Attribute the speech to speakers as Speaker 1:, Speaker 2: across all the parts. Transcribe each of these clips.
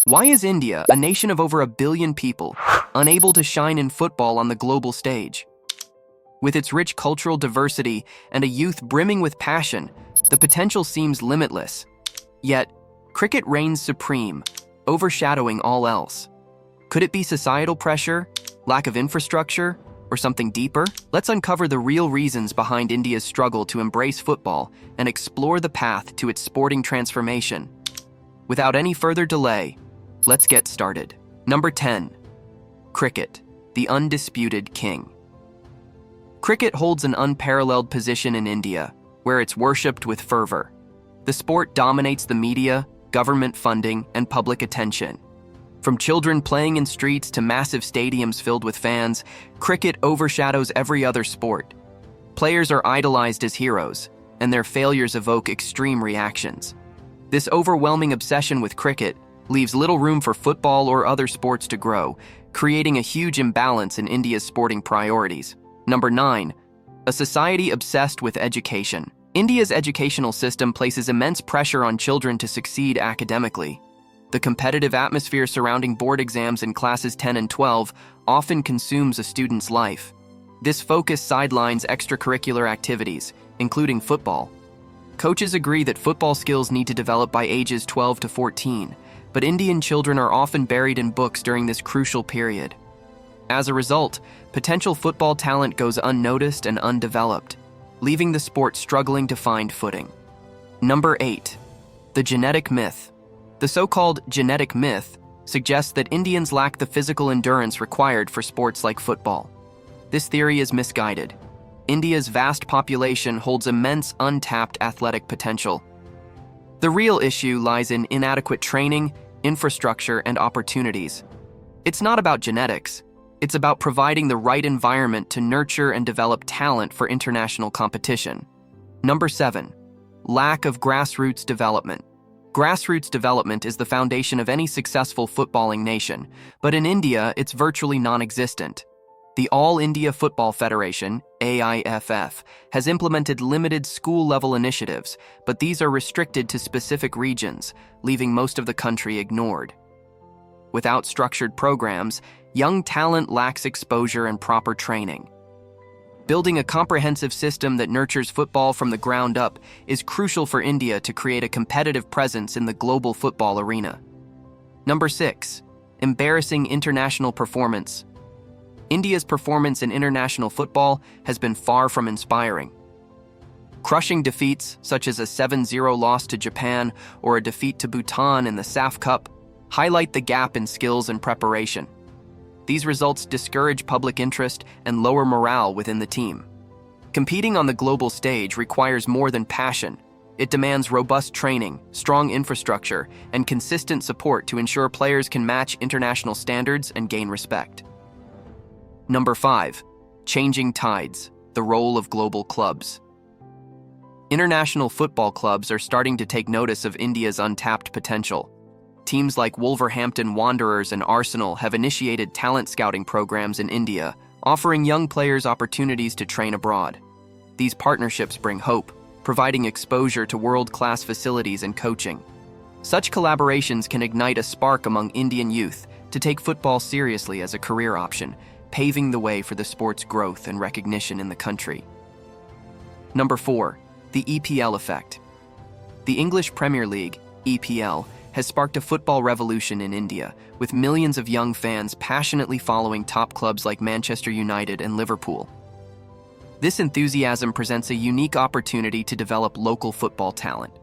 Speaker 1: Why is India, a nation of over 1 billion people, unable to shine in football on the global stage? With its rich cultural diversity and a youth brimming with passion, the potential seems limitless. Yet, cricket reigns supreme, overshadowing all else. Could it be societal pressure, lack of infrastructure, or something deeper? Let's uncover the real reasons behind India's struggle to embrace football and explore the path to its sporting transformation. Without any further delay, let's get started. Number 10. Cricket, the undisputed king. Cricket holds an unparalleled position in India, where it's worshipped with fervor. The sport dominates the media, government funding, and public attention. From children playing in streets to massive stadiums filled with fans, cricket overshadows every other sport. Players are idolized as heroes, and their failures evoke extreme reactions. This overwhelming obsession with cricket leaves little room for football or other sports to grow, creating a huge imbalance in India's sporting priorities. Number 9. A society obsessed with education. India's educational system places immense pressure on children to succeed academically. The competitive atmosphere surrounding board exams in classes 10 and 12 often consumes a student's life. This focus sidelines extracurricular activities, including football. Coaches agree that football skills need to develop by ages 12 to 14, but Indian children are often buried in books during this crucial period. As a result, potential football talent goes unnoticed and undeveloped, leaving the sport struggling to find footing. Number 8. The genetic myth. The so-called genetic myth suggests that Indians lack the physical endurance required for sports like football. This theory is misguided. India's vast population holds immense untapped athletic potential. The real issue lies in inadequate training, infrastructure, and opportunities. It's not about genetics. It's about providing the right environment to nurture and develop talent for international competition. Number 7. Lack of grassroots development. Grassroots development is the foundation of any successful footballing nation, but in India, it's virtually non-existent. The All India Football Federation, AIFF, has implemented limited school-level initiatives, but these are restricted to specific regions, leaving most of the country ignored. Without structured programs, young talent lacks exposure and proper training. Building a comprehensive system that nurtures football from the ground up is crucial for India to create a competitive presence in the global football arena. Number 6. Embarrassing international performance. India's performance in international football has been far from inspiring. Crushing defeats, such as a 7-0 loss to Japan or a defeat to Bhutan in the SAF Cup, highlight the gap in skills and preparation. These results discourage public interest and lower morale within the team. Competing on the global stage requires more than passion. It demands robust training, strong infrastructure, and consistent support to ensure players can match international standards and gain respect. Number 5. Changing tides, the role of global clubs. International football clubs are starting to take notice of India's untapped potential. Teams like Wolverhampton Wanderers and Arsenal have initiated talent scouting programs in India, offering young players opportunities to train abroad. These partnerships bring hope, providing exposure to world-class facilities and coaching. Such collaborations can ignite a spark among Indian youth to take football seriously as a career option, paving the way for the sport's growth and recognition in the country. Number 4. The EPL effect. The English Premier League, EPL, has sparked a football revolution in India, with millions of young fans passionately following top clubs like Manchester United and Liverpool. This enthusiasm presents a unique opportunity to develop local football talent.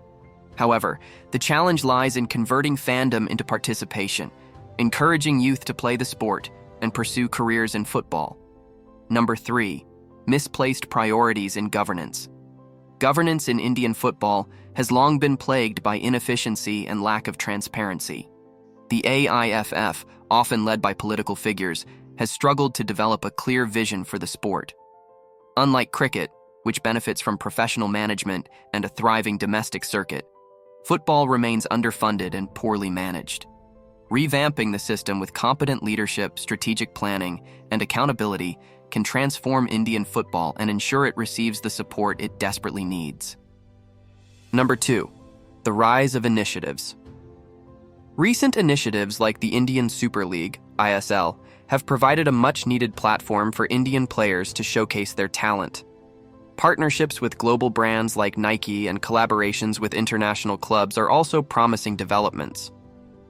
Speaker 1: However, the challenge lies in converting fandom into participation, encouraging youth to play the sport and pursue careers in football. Number 3. Misplaced priorities in governance. Governance in Indian football has long been plagued by inefficiency and lack of transparency. The AIFF, often led by political figures, has struggled to develop a clear vision for the sport. Unlike cricket, which benefits from professional management and a thriving domestic circuit, football remains underfunded and poorly managed. Revamping the system with competent leadership, strategic planning, and accountability can transform Indian football and ensure it receives the support it desperately needs. Number 2. The rise of initiatives. Recent initiatives like the Indian Super League, ISL, have provided a much-needed platform for Indian players to showcase their talent. Partnerships with global brands like Nike and collaborations with international clubs are also promising developments.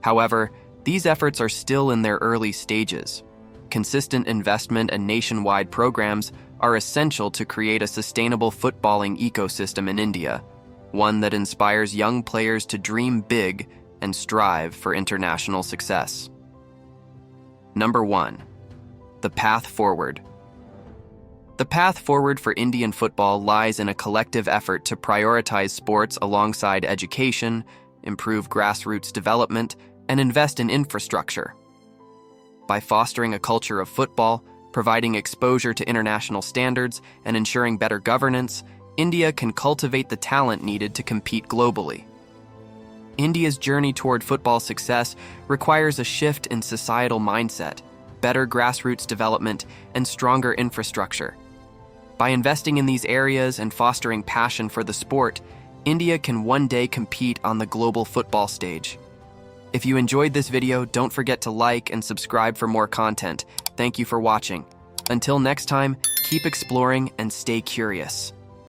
Speaker 1: However, these efforts are still in their early stages. Consistent investment and nationwide programs are essential to create a sustainable footballing ecosystem in India, one that inspires young players to dream big and strive for international success. Number 1. The path forward. The path forward for Indian football lies in a collective effort to prioritize sports alongside education, improve grassroots development, and invest in infrastructure. By fostering a culture of football, providing exposure to international standards, and ensuring better governance, India can cultivate the talent needed to compete globally. India's journey toward football success requires a shift in societal mindset, better grassroots development, and stronger infrastructure. By investing in these areas and fostering passion for the sport, India can one day compete on the global football stage. If you enjoyed this video, don't forget to like and subscribe for more content. Thank you for watching. Until next time, keep exploring and stay curious.